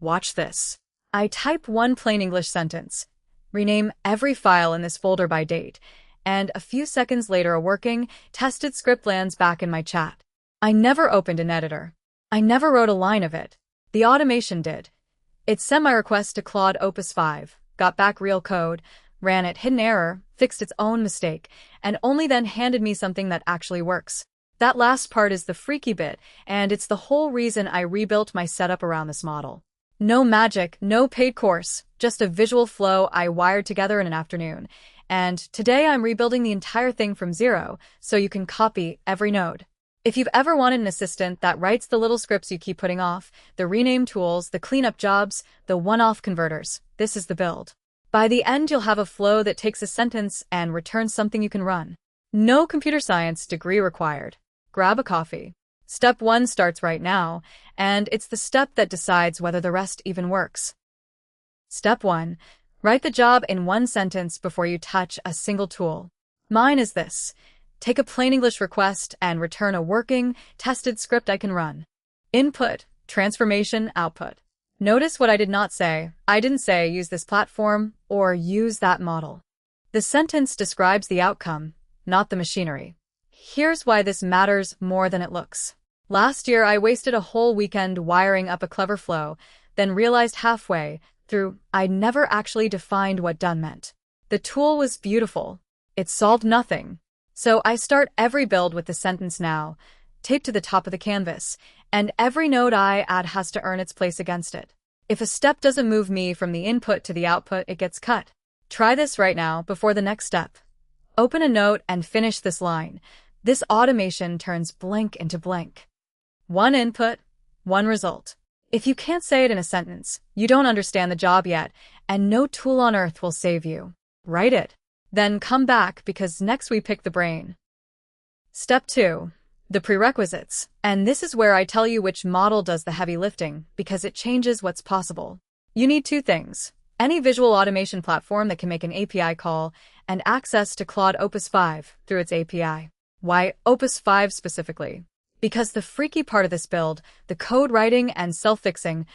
Watch this. I type one plain English sentence, rename every file in this folder by date, and a few seconds later a working, tested script lands back in my chat. I never opened an editor. I never wrote a line of it. The automation did. It sent my request to Claude Opus 5, got back real code, ran it, hid an error, fixed its own mistake, and only then handed me something that actually works. That last part is the freaky bit, and it's the whole reason I rebuilt my setup around this model. No magic, no paid course, just a visual flow I wired together in an afternoon. And today I'm rebuilding the entire thing from zero, so you can copy every node. If you've ever wanted an assistant that writes the little scripts you keep putting off, the rename tools, the cleanup jobs, the one-off converters, this is the build. By the end, you'll have a flow that takes a sentence and returns something you can run. No computer science degree required. Grab a coffee. Step 1 starts right now, and it's the step that decides whether the rest even works. Step 1. Write the job in one sentence before you touch a single tool. Mine is this. Take a plain English request and return a working, tested script I can run. Input, transformation, output. Notice what I did not say. I didn't say use this platform or use that model. The sentence describes the outcome, not the machinery. Here's why this matters more than it looks. Last year, I wasted a whole weekend wiring up a clever flow, then realized halfway through I'd never actually defined what done meant. The tool was beautiful. It solved nothing. So I start every build with the sentence now, taped to the top of the canvas, and every node I add has to earn its place against it. If a step doesn't move me from the input to the output, it gets cut. Try this right now before the next step. Open a note and finish this line. This automation turns blank into blank. One input, one result. If you can't say it in a sentence, you don't understand the job yet, and no tool on earth will save you. Write it. Then come back because next we pick the brain. Step 2. The prerequisites. And this is where I tell you which model does the heavy lifting because it changes what's possible. You need two things. Any visual automation platform that can make an API call and access to Claude Opus 5 through its API. Why Opus 5 specifically? Because the freaky part of this build, the code writing and self-fixing,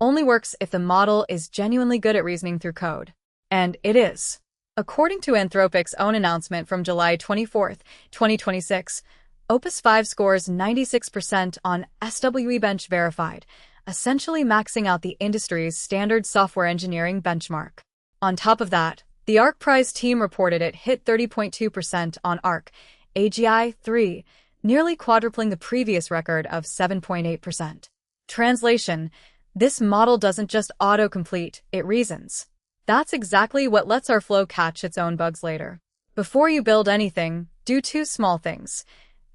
only works if the model is genuinely good at reasoning through code. And it is. According to Anthropic's own announcement from July 24, 2026, Opus 5 scores 96% on SWE Bench Verified, essentially maxing out the industry's standard software engineering benchmark. On top of that, the ARC Prize team reported it hit 30.2% on ARC AGI 3, nearly quadrupling the previous record of 7.8%. Translation: this model doesn't just autocomplete, it reasons. That's exactly what lets our flow catch its own bugs later. Before you build anything, do two small things.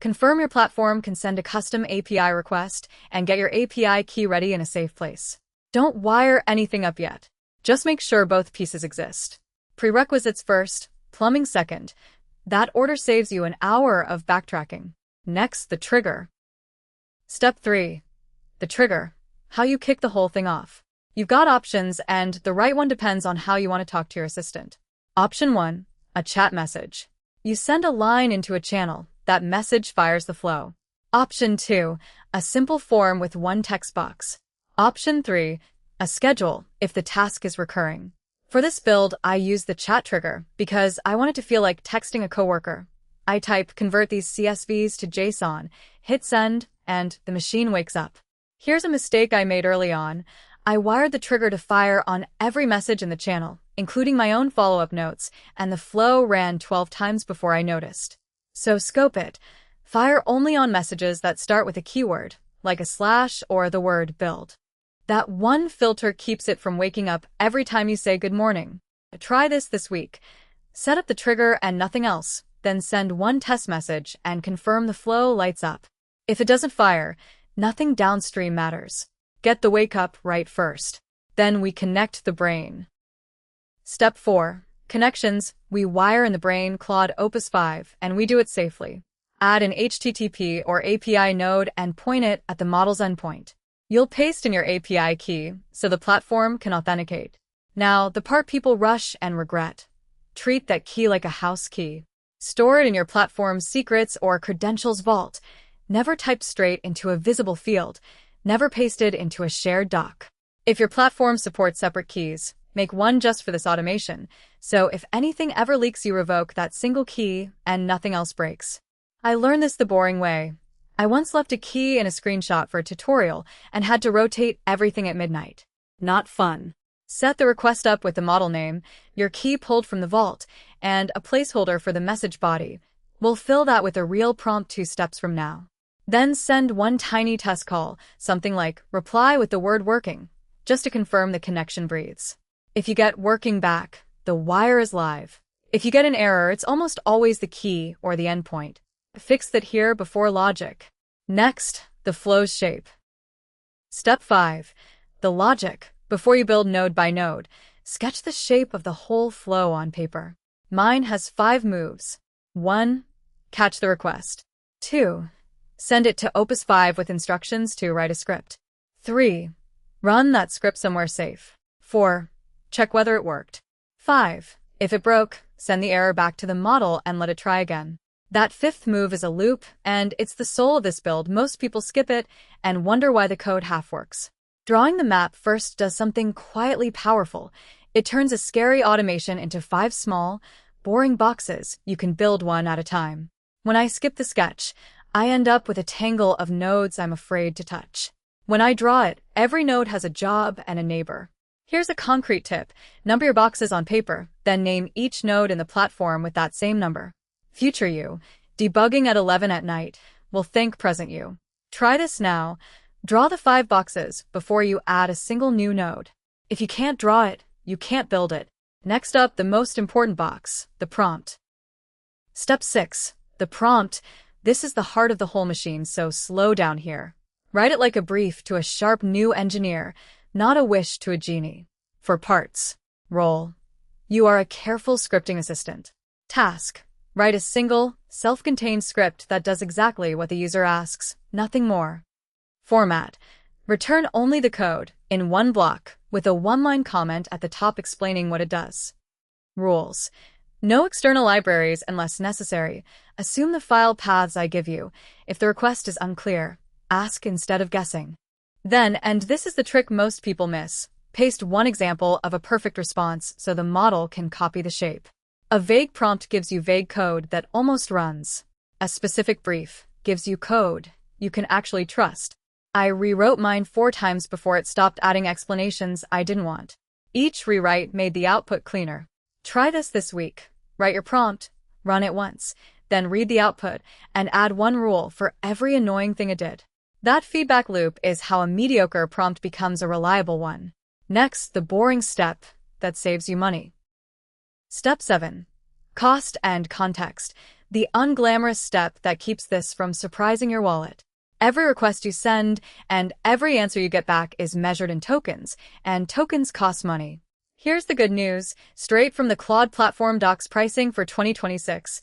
Confirm your platform can send a custom API request and get your API key ready in a safe place. Don't wire anything up yet. Just make sure both pieces exist. Prerequisites first, plumbing second. That order saves you an hour of backtracking. Next, the trigger. Step 3. The trigger. How you kick the whole thing off. You've got options, and the right one depends on how you want to talk to your assistant. Option 1. A chat message. You send a line into a channel. That message fires the flow. Option 2. A simple form with one text box. Option 3. A schedule, if the task is recurring. For this build, I use the chat trigger because I want it to feel like texting a coworker. I type, convert these CSVs to JSON, hit send, and the machine wakes up. Here's a mistake I made early on. I wired the trigger to fire on every message in the channel, including my own follow-up notes, and the flow ran 12 times before I noticed. So scope it. Fire only on messages that start with a keyword, like a slash or the word build. That one filter keeps it from waking up every time you say good morning. Try this week. Set up the trigger and nothing else, then send one test message and confirm the flow lights up. If it doesn't fire, nothing downstream matters. Get the wake up right first. Then we connect the brain. Step 4. Connections. We wire in the brain Claude Opus 5, and we do it safely. Add an HTTP or API node and point it at the model's endpoint. You'll paste in your API key so the platform can authenticate. Now, the part people rush and regret. Treat that key like a house key. Store it in your platform's secrets or credentials vault. Never type straight into a visible field. Never paste it into a shared doc. If your platform supports separate keys, make one just for this automation, so if anything ever leaks you revoke that single key and nothing else breaks. I learned this the boring way. I once left a key in a screenshot for a tutorial and had to rotate everything at midnight. Not fun. Set the request up with the model name, your key pulled from the vault, and a placeholder for the message body. We'll fill that with a real prompt 2 steps from now. Then send one tiny test call, something like reply with the word working, just to confirm the connection breathes. If you get working back, the wire is live. If you get an error, it's almost always the key or the endpoint. Fix that here before logic. Next, the flow's shape. Step 5. The logic. Before you build node by node, sketch the shape of the whole flow on paper. Mine has 5 moves. 1. Catch the request. 2. Send it to Opus 5 with instructions to write a script. 3. Run that script somewhere safe. 4. Check whether it worked. 5. If it broke, send the error back to the model and let it try again. That 5th move is a loop, and it's the soul of this build. Most people skip it and wonder why the code half works. Drawing the map first does something quietly powerful. It turns a scary automation into 5 small, boring boxes you can build one at a time. When I skip the sketch, I end up with a tangle of nodes I'm afraid to touch. When I draw it, every node has a job and a neighbor. Here's a concrete tip. Number your boxes on paper, then name each node in the platform with that same number. Future you, debugging at 11 at night, will thank present you. Try this now. Draw the 5 boxes before you add a single new node. If you can't draw it, you can't build it. Next up, the most important box, the prompt. Step 6. The prompt. This is the heart of the whole machine, so slow down here. Write it like a brief to a sharp new engineer, not a wish to a genie. For parts. Role. You are a careful scripting assistant. Task. Write a single, self-contained script that does exactly what the user asks, nothing more. Format. Return only the code, in one block, with a one-line comment at the top explaining what it does. Rules. No external libraries unless necessary. Assume the file paths I give you. If the request is unclear, ask instead of guessing. Then, and this is the trick most people miss, paste one example of a perfect response so the model can copy the shape. A vague prompt gives you vague code that almost runs. A specific brief gives you code you can actually trust. I rewrote mine 4 times before it stopped adding explanations I didn't want. Each rewrite made the output cleaner. Try this week. Write your prompt, run it once, then read the output, and add one rule for every annoying thing it did. That feedback loop is how a mediocre prompt becomes a reliable one. Next, the boring step that saves you money. Step 7. Cost and context. The unglamorous step that keeps this from surprising your wallet. Every request you send and every answer you get back is measured in tokens, and tokens cost money. Here's the good news, straight from the Claude platform docs pricing for 2026.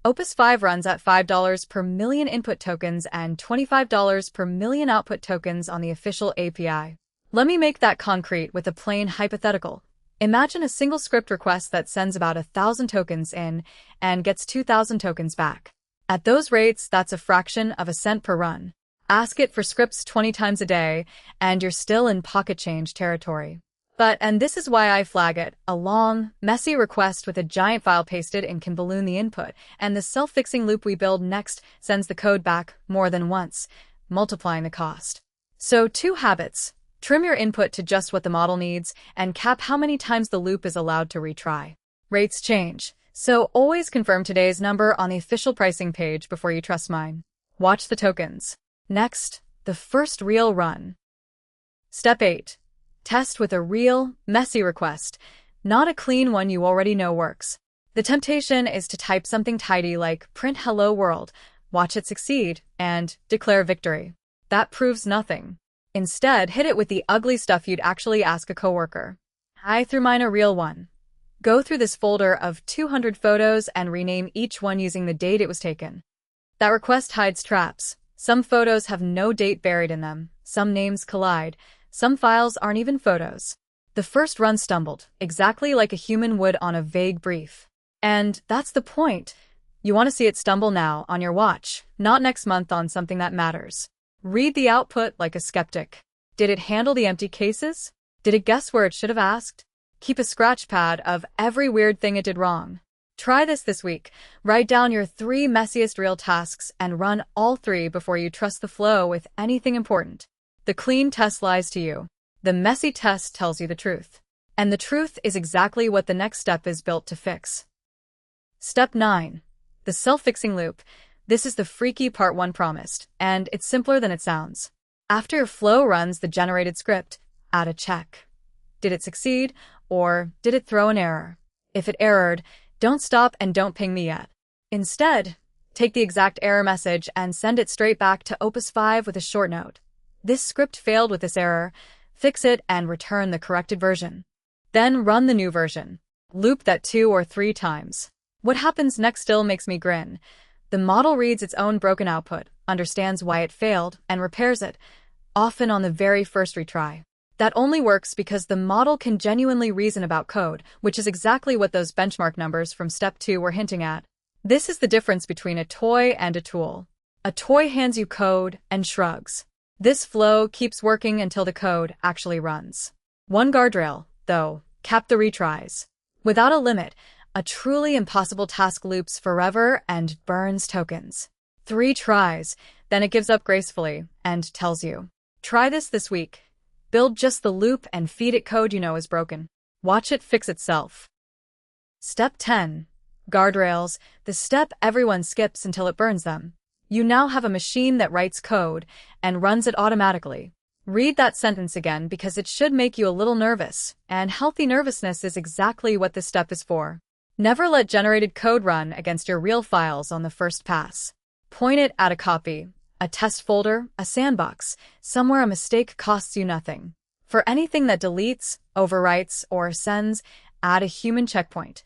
Opus 5 runs at $5 per million input tokens and $25 per million output tokens on the official API. Let me make that concrete with a plain hypothetical. Imagine a single script request that sends about 1,000 tokens in and gets 2,000 tokens back. At those rates, that's a fraction of a cent per run. Ask it for scripts 20 times a day, and you're still in pocket change territory. But, and this is why I flag it, a long, messy request with a giant file pasted in can balloon the input, and the self-fixing loop we build next sends the code back more than once, multiplying the cost. So 2 habits. Trim your input to just what the model needs, and cap how many times the loop is allowed to retry. Rates change, so always confirm today's number on the official pricing page before you trust mine. Watch the tokens. Next, the first real run. Step 8. Test with a real, messy request, not a clean one you already know works. The temptation is to type something tidy like print hello world, watch it succeed, and declare victory. That proves nothing. Instead, hit it with the ugly stuff you'd actually ask a coworker. I threw mine a real one. Go through this folder of 200 photos and rename each one using the date it was taken. That request hides traps. Some photos have no date buried in them, some names collide, some files aren't even photos. The first run stumbled, exactly like a human would on a vague brief. And that's the point. You want to see it stumble now, on your watch, not next month on something that matters. Read the output like a skeptic. Did it handle the empty cases? Did it guess where it should have asked? Keep a scratch pad of every weird thing it did wrong. Try this week. Write down your 3 messiest real tasks and run all 3 before you trust the flow with anything important. The clean test lies to you. The messy test tells you the truth. And the truth is exactly what the next step is built to fix. Step 9. The self-fixing loop. This is the freaky part 1 promised, and it's simpler than it sounds. After your flow runs the generated script, add a check. Did it succeed, or did it throw an error? If it errored, don't stop and don't ping me yet. Instead, take the exact error message and send it straight back to Opus 5 with a short note. This script failed with this error. Fix it and return the corrected version. Then run the new version. Loop that 2 or 3 times. What happens next still makes me grin. The model reads its own broken output, understands why it failed, and repairs it, often on the very first retry. That only works because the model can genuinely reason about code, which is exactly what those benchmark numbers from step 2 were hinting at. This is the difference between a toy and a tool. A toy hands you code and shrugs. This flow keeps working until the code actually runs. One guardrail, though, cap the retries. Without a limit, a truly impossible task loops forever and burns tokens. 3 tries, then it gives up gracefully and tells you, try this week. Build just the loop and feed it code you know is broken. Watch it fix itself. Step 10. Guardrails, the step everyone skips until it burns them. You now have a machine that writes code and runs it automatically. Read that sentence again because it should make you a little nervous, and healthy nervousness is exactly what this step is for. Never let generated code run against your real files on the first pass. Point it at a copy, a test folder, a sandbox, somewhere a mistake costs you nothing. For anything that deletes, overwrites, or sends, add a human checkpoint.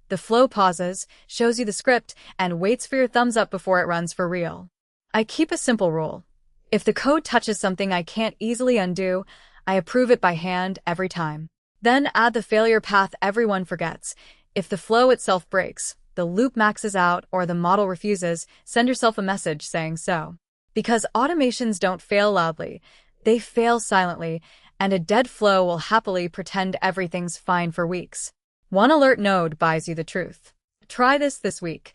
The flow pauses, shows you the script, and waits for your thumbs up before it runs for real. I keep a simple rule. If the code touches something I can't easily undo, I approve it by hand every time. Then add the failure path everyone forgets. If the flow itself breaks, the loop maxes out, or the model refuses, send yourself a message saying so. Because automations don't fail loudly, they fail silently, and a dead flow will happily pretend everything's fine for weeks. One alert node buys you the truth. Try this week.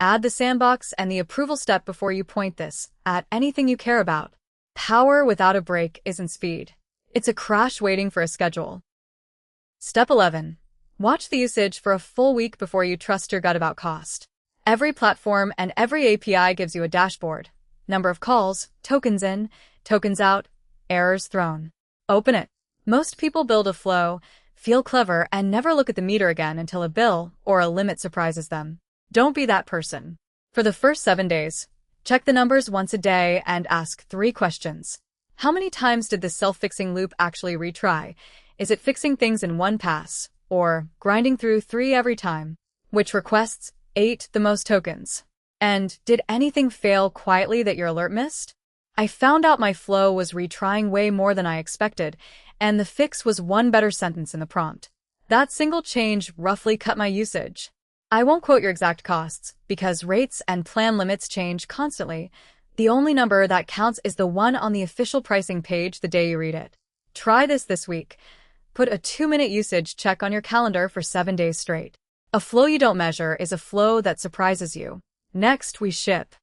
Add the sandbox and the approval step before you point this at anything you care about. Power without a break isn't speed. It's a crash waiting for a schedule. Step 11. Watch the usage for a full week before you trust your gut about cost. Every platform and every API gives you a dashboard. Number of calls, tokens in, tokens out, errors thrown. Open it. Most people build a flow, feel clever, and never look at the meter again until a bill or a limit surprises them. Don't be that person. For the first 7 days, check the numbers once a day and ask 3 questions. How many times did this self-fixing loop actually retry? Is it fixing things in one pass, or grinding through 3 every time? Which requests ate the most tokens? And did anything fail quietly that your alert missed? I found out my flow was retrying way more than I expected, and the fix was 1 better sentence in the prompt. That single change roughly cut my usage. I won't quote your exact costs, because rates and plan limits change constantly. The only number that counts is the one on the official pricing page the day you read it. Try this week. Put a 2-minute usage check on your calendar for 7 days straight. A flow you don't measure is a flow that surprises you. Next, we ship.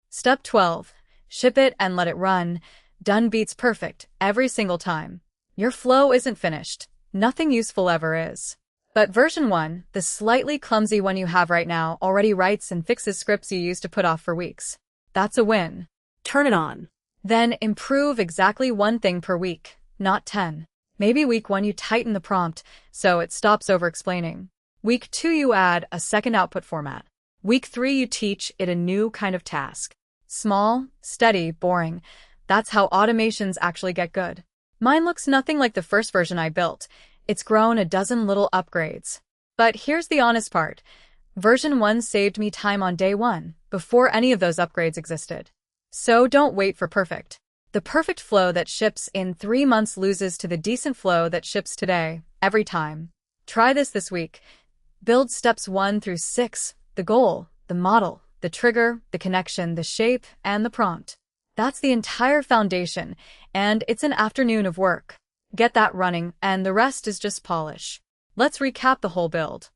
Step 12. Ship it and let it run. Done beats perfect every single time. Your flow isn't finished. Nothing useful ever is. But version 1, the slightly clumsy one you have right now, already writes and fixes scripts you used to put off for weeks. That's a win. Turn it on. Then improve exactly 1 thing per week, not 10. Maybe week 1 you tighten the prompt so it stops over-explaining. Week 2 you add a second output format. Week 3 you teach it a new kind of task. Small, steady, boring. That's how automations actually get good. Mine looks nothing like the first version I built. It's grown a dozen little upgrades. But here's the honest part. Version 1 saved me time on day 1, before any of those upgrades existed. So don't wait for perfect. The perfect flow that ships in 3 months loses to the decent flow that ships today, every time. Try this week. Build steps 1 through 6, the goal, the model, the trigger, the connection, the shape, and the prompt. That's the entire foundation, and it's an afternoon of work. Get that running, and the rest is just polish. Let's recap the whole build.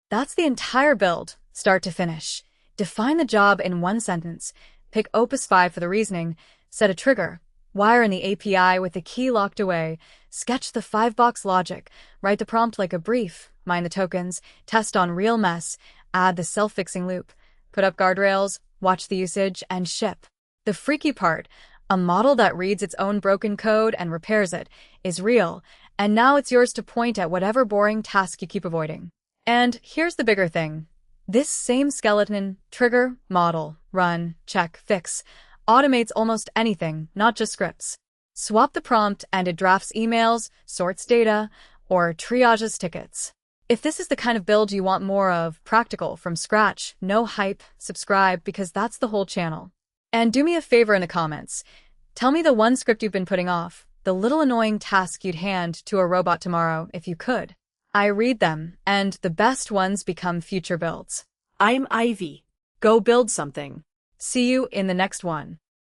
That's the entire build, start to finish. Define the job in one sentence. Pick Opus 5 for the reasoning. Set a trigger. Wire in the API with the key locked away. Sketch the 5-box logic. Write the prompt like a brief. Mine the tokens. Test on real mess. Add the self-fixing loop. Put up guardrails. Watch the usage, and ship. The freaky part, a model that reads its own broken code and repairs it, is real, and now it's yours to point at whatever boring task you keep avoiding. And here's the bigger thing. This same skeleton, trigger, model, run, check, fix, automates almost anything, not just scripts. Swap the prompt and it drafts emails, sorts data, or triages tickets. If this is the kind of build you want more of, practical, from scratch, no hype, subscribe because that's the whole channel. And do me a favor in the comments. Tell me the one script you've been putting off, the little annoying task you'd hand to a robot tomorrow if you could. I read them, and the best ones become future builds. I'm Ivy. Go build something. See you in the next one.